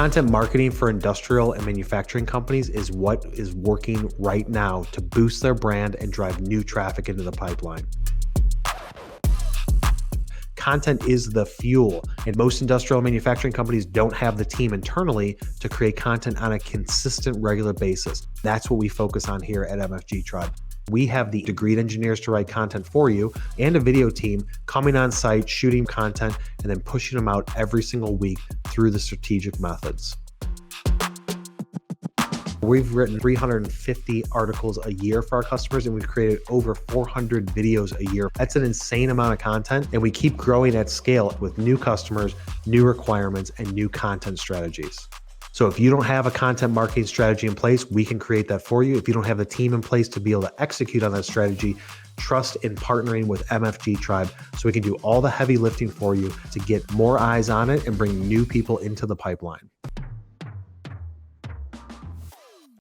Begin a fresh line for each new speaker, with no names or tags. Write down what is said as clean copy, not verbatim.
Content marketing for industrial and manufacturing companies is what is working right now to boost their brand and drive new traffic into the pipeline. Content is the fuel, and most industrial manufacturing companies don't have the team internally to create content on a consistent, regular basis. That's what we focus on here at MFG Tribe. We have the degreed engineers to write content for you and a video team coming on site, shooting content, and then pushing them out every single week through the strategic methods. We've written 350 articles a year for our customers, and we've created over 400 videos a year. That's an insane amount of content, and we keep growing at scale with new customers, new requirements, and new content strategies. So if you don't have a content marketing strategy in place, we can create that for you. If you don't have the team in place to be able to execute on that strategy, trust in partnering with MFG Tribe so we can do all the heavy lifting for you to get more eyes on it and bring new people into the pipeline.